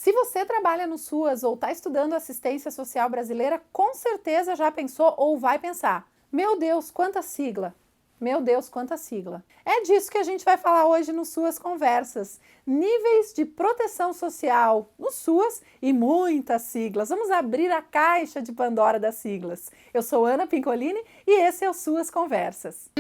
Se você trabalha no SUAS ou está estudando assistência social brasileira, com certeza já pensou ou vai pensar: meu Deus, quanta sigla! Meu Deus, quanta sigla! É disso que a gente vai falar hoje no SUAS Conversas. Níveis de proteção social no SUAS e muitas siglas. Vamos abrir a caixa de Pandora das siglas. Eu sou Ana Pincolini e esse é o SUAS Conversas.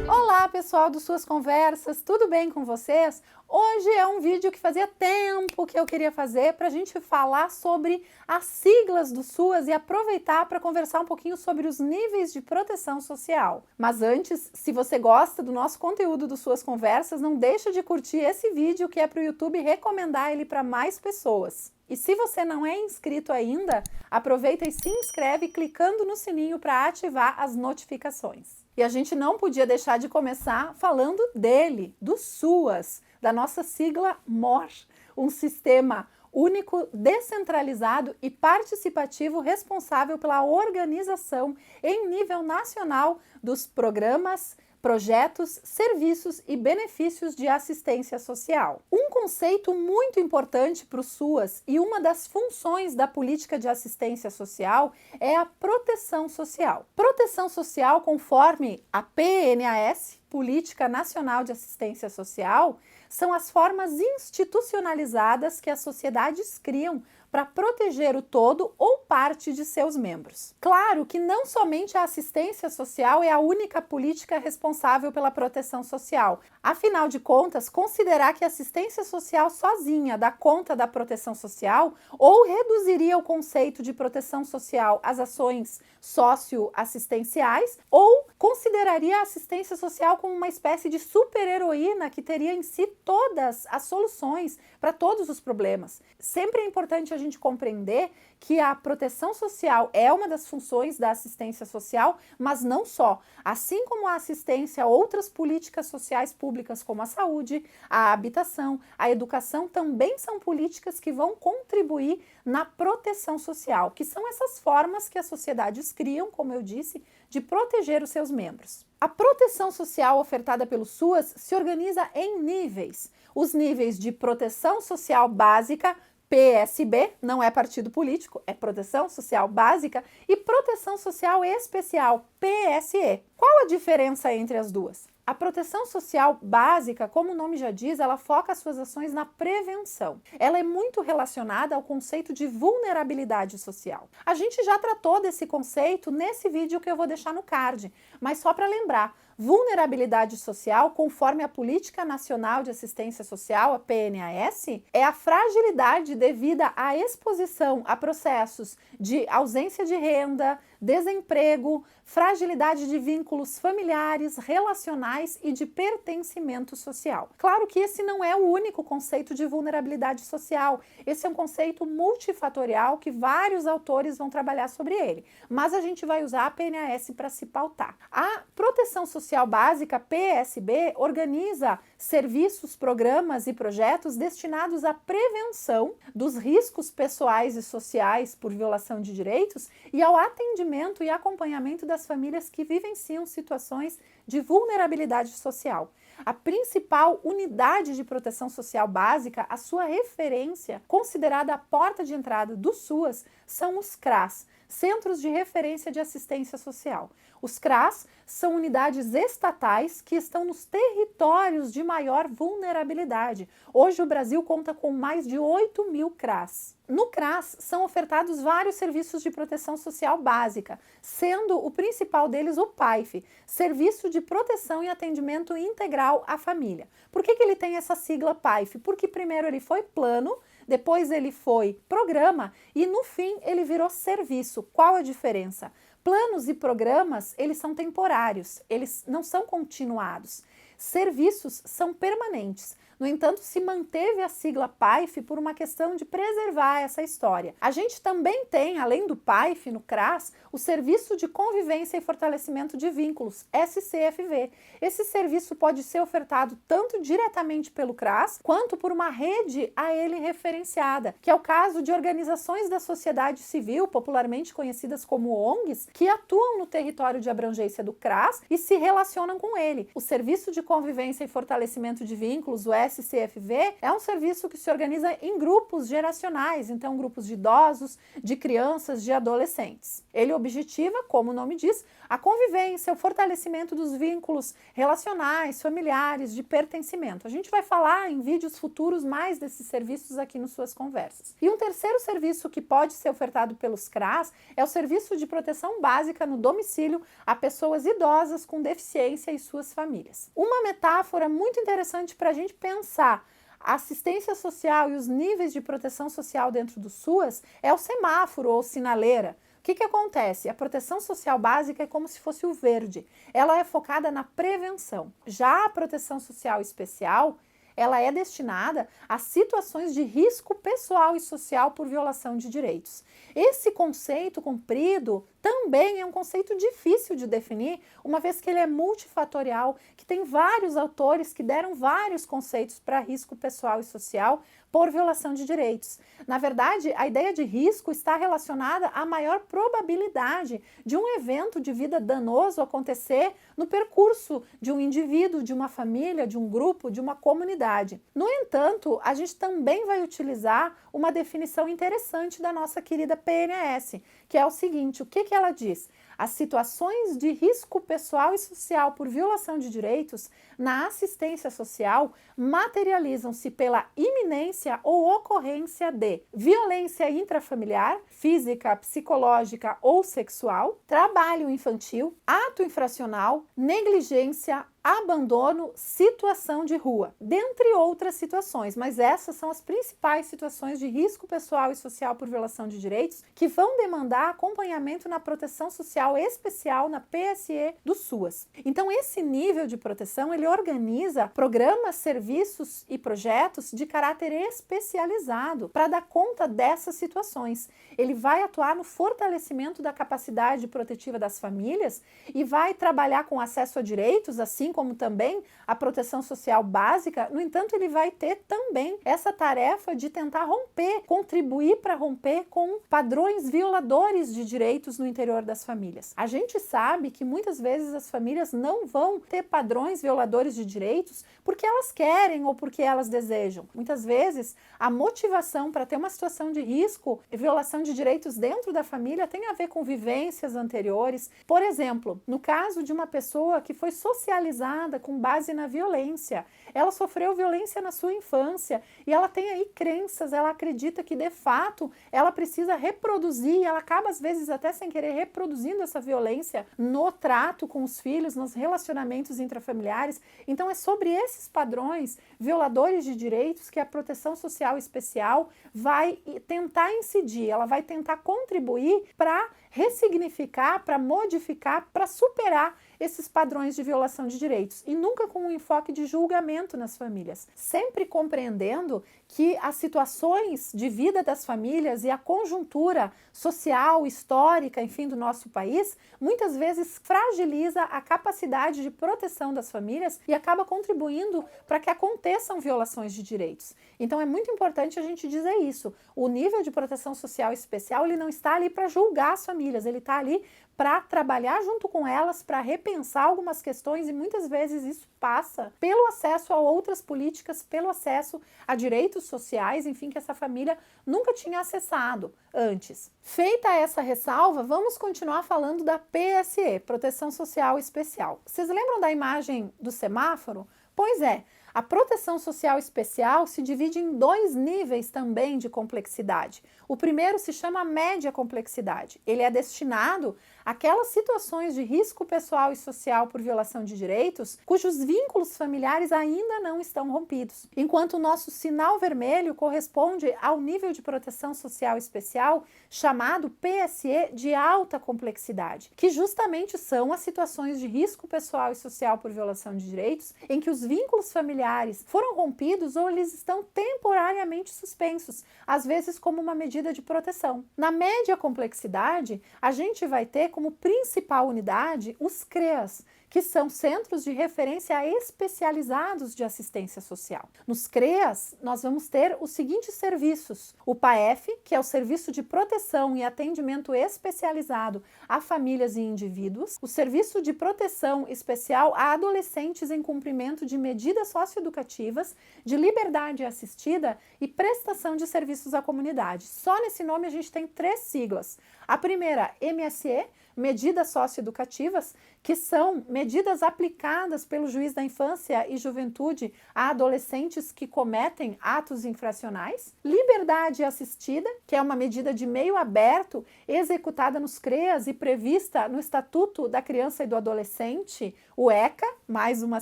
Olá pessoal do SUAS Conversas, tudo bem com vocês? Hoje é um vídeo que fazia tempo que eu queria fazer para a gente falar sobre as siglas do SUAS e aproveitar para conversar um pouquinho sobre os níveis de proteção social. Mas antes, se você gosta do nosso conteúdo do SUAS Conversas, não deixa de curtir esse vídeo que é para o YouTube recomendar ele para mais pessoas. E se você não é inscrito ainda, aproveita e se inscreve clicando no sininho para ativar as notificações. E a gente não podia deixar de começar falando dele, do SUAS, da nossa sigla MOR, um sistema único, descentralizado e participativo responsável pela organização em nível nacional dos programas, projetos, serviços e benefícios de assistência social. Um conceito muito importante para o SUAS e uma das funções da política de assistência social é a proteção social. Proteção social, conforme a PNAS, Política Nacional de Assistência Social, são as formas institucionalizadas que as sociedades criam para proteger o todo ou parte de seus membros. Claro que não somente a assistência social é a única política responsável pela proteção social. Afinal de contas, considerar que a assistência social sozinha dá conta da proteção social ou reduziria o conceito de proteção social às ações socioassistenciais ou consideraria a assistência social como uma espécie de super-heroína que teria em si todas as soluções para todos os problemas. Sempre é importante a gente compreender que a proteção social é uma das funções da assistência social, mas não só. Assim como a assistência a outras políticas sociais públicas, como a saúde, a habitação, a educação, também são políticas que vão contribuir na proteção social, que são essas formas que as sociedades criam, como eu disse, de proteger os seus membros. A proteção social ofertada pelo SUAS se organiza em níveis. Os níveis de proteção social básica, PSB, não é partido político, é proteção social básica, e proteção social especial, PSE. Qual a diferença entre as duas? A proteção social básica, como o nome já diz, ela foca as suas ações na prevenção. Ela é muito relacionada ao conceito de vulnerabilidade social. A gente já tratou desse conceito nesse vídeo que eu vou deixar no card, mas só para lembrar, vulnerabilidade social, conforme a Política Nacional de Assistência Social, a PNAS, é a fragilidade devida à exposição a processos de ausência de renda, desemprego, fragilidade de vínculos familiares, relacionais e de pertencimento social. Claro que esse não é o único conceito de vulnerabilidade social. Esse é um conceito multifatorial que vários autores vão trabalhar sobre ele, mas a gente vai usar a PNAS para se pautar. A proteção social básica, PSB, organiza serviços, programas e projetos destinados à prevenção dos riscos pessoais e sociais por violação de direitos e ao atendimento e acompanhamento das famílias que vivenciam situações de vulnerabilidade social. A principal unidade de proteção social básica, a sua referência, considerada a porta de entrada do SUAS, são os CRAS, Centros de Referência de Assistência Social. Os CRAS são unidades estatais que estão nos territórios de maior vulnerabilidade. Hoje o Brasil conta com mais de 8.000 CRAS. No CRAS são ofertados vários serviços de proteção social básica, sendo o principal deles o PAIF, Serviço de Proteção e Atendimento Integral à Família. Por que ele tem essa sigla PAIF? Porque primeiro ele foi plano, depois ele foi programa e no fim ele virou serviço. Qual a diferença? Planos e programas, eles são temporários, eles não são continuados. Serviços são permanentes. No entanto, se manteve a sigla PAIF por uma questão de preservar essa história. A gente também tem, além do PAIF, no CRAS, o Serviço de Convivência e Fortalecimento de Vínculos, SCFV. Esse serviço pode ser ofertado tanto diretamente pelo CRAS, quanto por uma rede a ele referenciada, que é o caso de organizações da sociedade civil, popularmente conhecidas como ONGs, que atuam no território de abrangência do CRAS e se relacionam com ele. O Serviço de Convivência e Fortalecimento de Vínculos, o SCFV, é um serviço que se organiza em grupos geracionais, então grupos de idosos, de crianças, de adolescentes. Ele objetiva, como o nome diz, a convivência, o fortalecimento dos vínculos relacionais, familiares, de pertencimento. A gente vai falar em vídeos futuros mais desses serviços aqui nas suas conversas. E um terceiro serviço que pode ser ofertado pelos CRAS é o Serviço de Proteção Básica no Domicílio a pessoas idosas com deficiência e suas famílias. Uma metáfora muito interessante para a gente pensar a assistência social e os níveis de proteção social dentro do SUAS é o semáforo ou sinaleira. O que acontece? A proteção social básica é como se fosse o verde. Ela é focada na prevenção. Já a proteção social especial, ela é destinada a situações de risco pessoal e social por violação de direitos. Esse conceito comprido também é um conceito difícil de definir, uma vez que ele é multifatorial, que tem vários autores que deram vários conceitos para risco pessoal e social por violação de direitos. Na verdade, a ideia de risco está relacionada à maior probabilidade de um evento de vida danoso acontecer no percurso de um indivíduo, de uma família, de um grupo, de uma comunidade. No entanto, a gente também vai utilizar uma definição interessante da nossa querida PNS, que é o seguinte: o que ela diz? As situações de risco pessoal e social por violação de direitos na assistência social materializam-se pela iminência ou ocorrência de violência intrafamiliar, física, psicológica ou sexual, trabalho infantil, ato infracional, negligência, abandono, situação de rua, dentre outras situações, mas essas são as principais situações de risco pessoal e social por violação de direitos que vão demandar acompanhamento na proteção social especial na PSE do SUAS. Então, esse nível de proteção, ele organiza programas, serviços e projetos de caráter especializado para dar conta dessas situações. Ele vai atuar no fortalecimento da capacidade protetiva das famílias e vai trabalhar com acesso a direitos, assim como também a proteção social básica. No entanto, ele vai ter também essa tarefa de tentar romper, contribuir para romper com padrões violadores de direitos no interior das famílias. A gente sabe que muitas vezes as famílias não vão ter padrões violadores de direitos porque elas querem ou porque elas desejam. Muitas vezes a motivação para ter uma situação de risco e violação de direitos dentro da família tem a ver com vivências anteriores. Por exemplo, no caso de uma pessoa que foi socializada com base na violência, ela sofreu violência na sua infância e ela tem aí crenças, ela acredita que de fato ela precisa reproduzir, ela acaba às vezes até sem querer reproduzindo essa violência no trato com os filhos, nos relacionamentos intrafamiliares. Então é sobre esses padrões violadores de direitos que a proteção social especial vai tentar incidir, ela vai tentar contribuir para ressignificar, para modificar, para superar esses padrões de violação de direitos e nunca com um enfoque de julgamento nas famílias, sempre compreendendo que as situações de vida das famílias e a conjuntura social, histórica, enfim, do nosso país, muitas vezes fragiliza a capacidade de proteção das famílias e acaba contribuindo para que aconteçam violações de direitos. Então é muito importante a gente dizer isso. O nível de proteção social especial, ele não está ali para julgar as famílias, ele está ali para trabalhar junto com elas, para repensar algumas questões, e muitas vezes isso passa pelo acesso a outras políticas, pelo acesso a direitos sociais, enfim, que essa família nunca tinha acessado antes. Feita essa ressalva, vamos continuar falando da PSE, Proteção Social Especial. Vocês lembram da imagem do semáforo? Pois é, a proteção social especial se divide em dois níveis também de complexidade. O primeiro se chama média complexidade. Ele é destinado aquelas situações de risco pessoal e social por violação de direitos cujos vínculos familiares ainda não estão rompidos, enquanto o nosso sinal vermelho corresponde ao nível de proteção social especial chamado PSE de alta complexidade, que justamente são as situações de risco pessoal e social por violação de direitos em que os vínculos familiares foram rompidos ou eles estão temporariamente suspensos, às vezes como uma medida de proteção. Na média complexidade, a gente vai ter como principal unidade os CREAS, que são Centros de Referência Especializados de Assistência Social. Nos CREAS, nós vamos ter os seguintes serviços: o PAEF, que é o Serviço de Proteção e Atendimento Especializado a Famílias e Indivíduos, o Serviço de Proteção Especial a Adolescentes em Cumprimento de Medidas Socioeducativas, de Liberdade Assistida e Prestação de Serviços à Comunidade. Só nesse nome a gente tem 3 siglas. A primeira, MSE, Medidas Socioeducativas, que são medidas aplicadas pelo juiz da infância e juventude a adolescentes que cometem atos infracionais. Liberdade assistida, que é uma medida de meio aberto executada nos CREAS e prevista no Estatuto da Criança e do Adolescente, o ECA, mais uma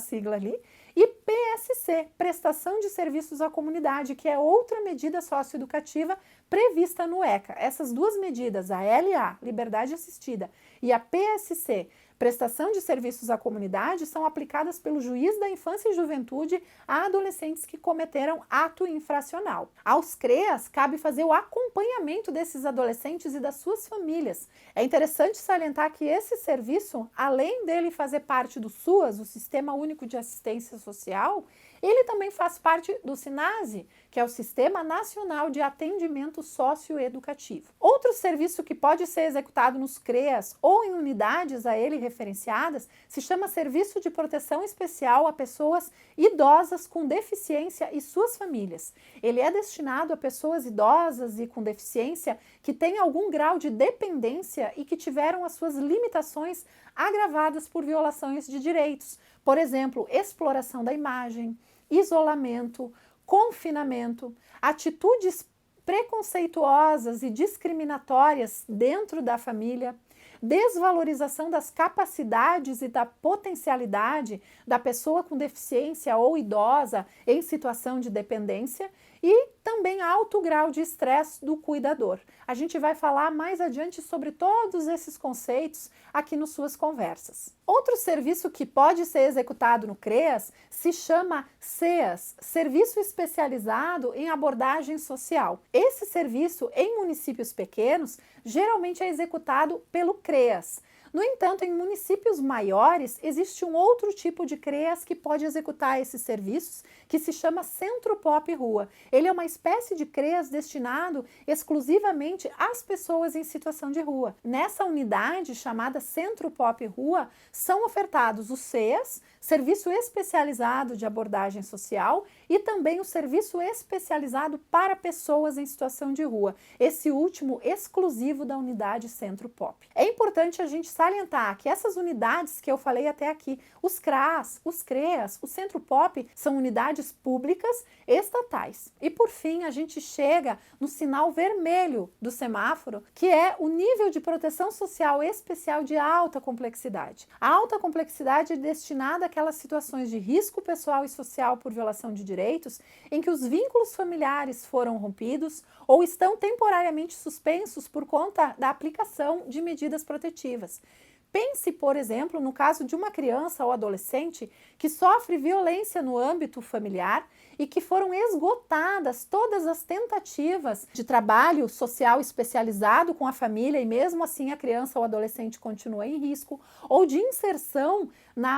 sigla ali. E PSC, Prestação de Serviços à Comunidade, que é outra medida socioeducativa prevista no ECA. Essas duas medidas, a LA, Liberdade Assistida, e a PSC, Prestação de Serviços à Comunidade, são aplicadas pelo juiz da infância e juventude a adolescentes que cometeram ato infracional. Aos CREAS, cabe fazer o acompanhamento desses adolescentes e das suas famílias. É interessante salientar que esse serviço, além dele fazer parte do SUAS, o Sistema Único de Assistência Social, ele também faz parte do SINASE, que é o Sistema Nacional de Atendimento Socioeducativo. Outro serviço que pode ser executado nos CREAS ou em unidades a ele referenciadas se chama Serviço de Proteção Especial a Pessoas Idosas com Deficiência e suas famílias. Ele é destinado a pessoas idosas e com deficiência que têm algum grau de dependência e que tiveram as suas limitações agravadas por violações de direitos, por exemplo, exploração da imagem, isolamento, confinamento, atitudes preconceituosas e discriminatórias dentro da família, desvalorização das capacidades e da potencialidade da pessoa com deficiência ou idosa em situação de dependência e também alto grau de estresse do cuidador. A gente vai falar mais adiante sobre todos esses conceitos aqui nas suas conversas. Outro serviço que pode ser executado no CREAS se chama SEAS, Serviço Especializado em Abordagem Social. Esse serviço, em municípios pequenos, geralmente é executado pelo CREAS. No entanto, em municípios maiores, existe um outro tipo de CREAS que pode executar esses serviços, que se chama Centro Pop Rua. Ele é uma espécie de CREAS destinado exclusivamente às pessoas em situação de rua. Nessa unidade, chamada Centro Pop Rua, são ofertados os SEAS, Serviço Especializado de Abordagem Social, e também o Serviço Especializado para Pessoas em Situação de Rua, esse último exclusivo da unidade Centro Pop. É importante a gente salientar que essas unidades que eu falei até aqui, os CRAS, os CREAS, o Centro Pop, são unidades públicas estatais. E por fim, a gente chega no sinal vermelho do semáforo, que é o nível de proteção social especial de alta complexidade. A alta complexidade é destinada àquelas situações de risco pessoal e social por violação de direitos em que os vínculos familiares foram rompidos ou estão temporariamente suspensos por conta da aplicação de medidas protetivas. Pense, por exemplo, no caso de uma criança ou adolescente que sofre violência no âmbito familiar e que foram esgotadas todas as tentativas de trabalho social especializado com a família e mesmo assim a criança ou adolescente continua em risco, ou de inserção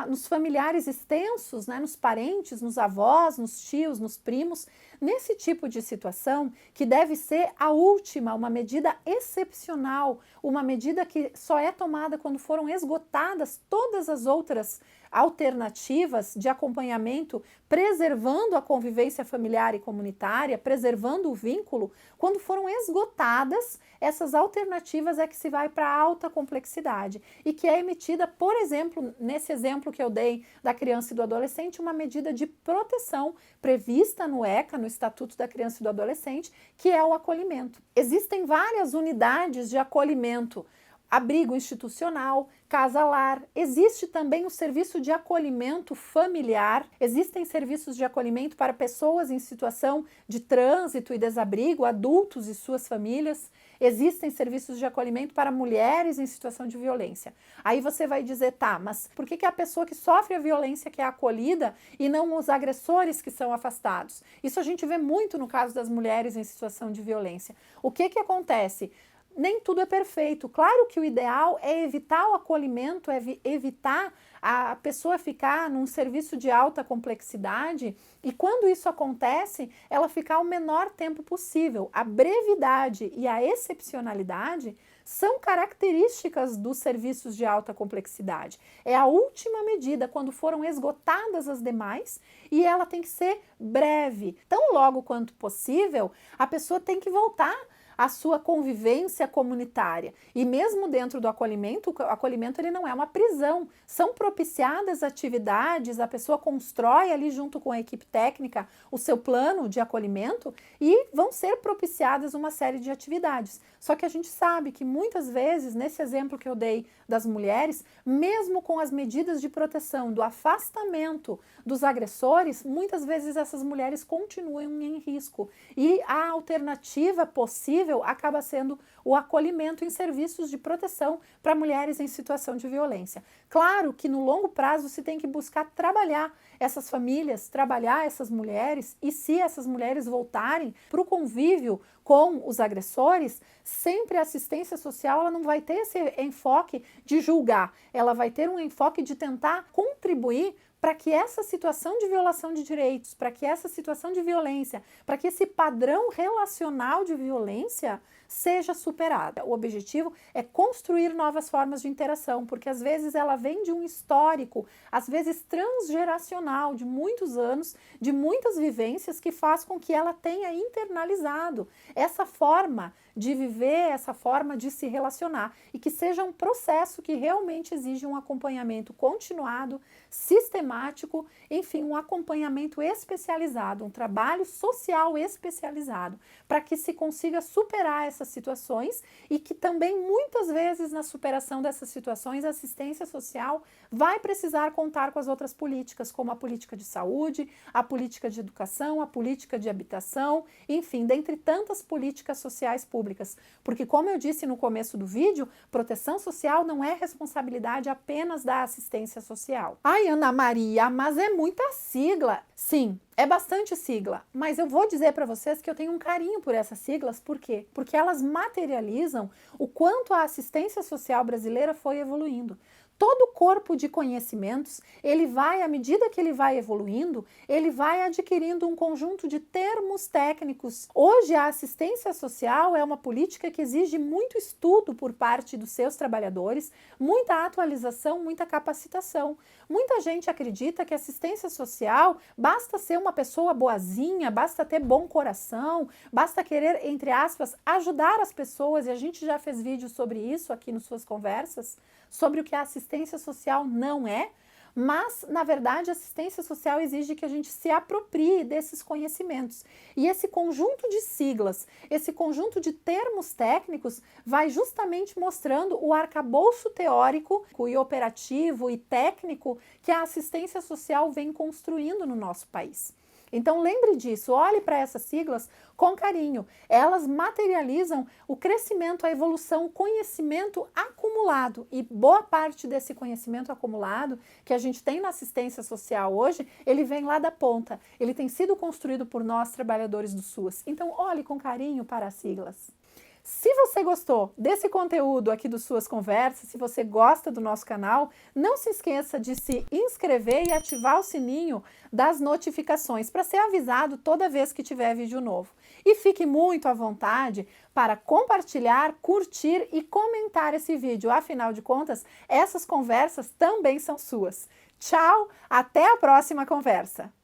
nos familiares extensos, nos parentes, nos avós, nos tios, nos primos. Nesse tipo de situação, que deve ser a última, uma medida excepcional, uma medida que só é tomada quando foram esgotadas todas as outras alternativas de acompanhamento, preservando a convivência familiar e comunitária, preservando o vínculo, quando foram esgotadas, essas alternativas é que se vai para a alta complexidade e que é emitida, por exemplo, nesse exemplo que eu dei da criança e do adolescente, uma medida de proteção prevista no ECA, no Estatuto da Criança e do Adolescente, que é o acolhimento. Existem várias unidades de acolhimento abrigo institucional, casa-lar, existe também o serviço de acolhimento familiar, existem serviços de acolhimento para pessoas em situação de trânsito e desabrigo, adultos e suas famílias, existem serviços de acolhimento para mulheres em situação de violência. Aí você vai dizer, tá, mas por que a pessoa que sofre a violência que é acolhida e não os agressores que são afastados? Isso a gente vê muito no caso das mulheres em situação de violência. O que acontece? Nem tudo é perfeito. Claro que o ideal é evitar o acolhimento, é evitar a pessoa ficar num serviço de alta complexidade e quando isso acontece, ela ficar o menor tempo possível. A brevidade e a excepcionalidade são características dos serviços de alta complexidade. É a última medida, quando foram esgotadas as demais, e ela tem que ser breve. Tão logo quanto possível, a pessoa tem que voltar a sua convivência comunitária. E mesmo dentro do acolhimento, o acolhimento ele não é uma prisão. São propiciadas atividades, a pessoa constrói ali junto com a equipe técnica o seu plano de acolhimento e vão ser propiciadas uma série de atividades. Só que a gente sabe que muitas vezes, nesse exemplo que eu dei das mulheres, mesmo com as medidas de proteção, do afastamento dos agressores, muitas vezes essas mulheres continuam em risco. E a alternativa possível acaba sendo o acolhimento em serviços de proteção para mulheres em situação de violência. Claro que no longo prazo se tem que buscar trabalhar essas famílias, trabalhar essas mulheres, e se essas mulheres voltarem para o convívio com os agressores, sempre a assistência social ela não vai ter esse enfoque de julgar, ela vai ter um enfoque de tentar contribuir para que essa situação de violação de direitos, para que essa situação de violência, para que esse padrão relacional de violência seja superada. O objetivo é construir novas formas de interação, porque às vezes ela vem de um histórico, às vezes transgeracional, de muitos anos, de muitas vivências, que faz com que ela tenha internalizado essa forma de viver, essa forma de se relacionar, e que seja um processo que realmente exige um acompanhamento continuado, sistemático, enfim, um acompanhamento especializado, um trabalho social especializado, para que se consiga superar essas situações e que também muitas vezes na superação dessas situações a assistência social vai precisar contar com as outras políticas, como a política de saúde, a política de educação, a política de habitação, enfim, dentre tantas políticas sociais públicas. Porque, como eu disse no começo do vídeo, proteção social não é responsabilidade apenas da assistência social. Ai, Ana Maria, mas é muita sigla. Sim, é bastante sigla, mas eu vou dizer para vocês que eu tenho um carinho por essas siglas. Por quê? Porque elas materializam o quanto a assistência social brasileira foi evoluindo. Todo o corpo de conhecimentos, ele vai, à medida que ele vai evoluindo, ele vai adquirindo um conjunto de termos técnicos. Hoje, a assistência social é uma política que exige muito estudo por parte dos seus trabalhadores, muita atualização, muita capacitação. Muita gente acredita que assistência social basta ser uma pessoa boazinha, basta ter bom coração, basta querer, entre aspas, ajudar as pessoas, e a gente já fez vídeo sobre isso aqui nas suas conversas, sobre o que a assistência social não é, mas, na verdade, a assistência social exige que a gente se aproprie desses conhecimentos. E esse conjunto de siglas, esse conjunto de termos técnicos vai justamente mostrando o arcabouço teórico e operativo e técnico que a assistência social vem construindo no nosso país. Então lembre disso, olhe para essas siglas com carinho. Elas materializam o crescimento, a evolução, o conhecimento acumulado. E boa parte desse conhecimento acumulado que a gente tem na assistência social hoje, ele vem lá da ponta. Ele tem sido construído por nós, trabalhadores do SUAS. Então olhe com carinho para as siglas. Se você gostou desse conteúdo aqui do Suas Conversas, se você gosta do nosso canal, não se esqueça de se inscrever e ativar o sininho das notificações para ser avisado toda vez que tiver vídeo novo. E fique muito à vontade para compartilhar, curtir e comentar esse vídeo. Afinal de contas, essas conversas também são suas. Tchau, até a próxima conversa!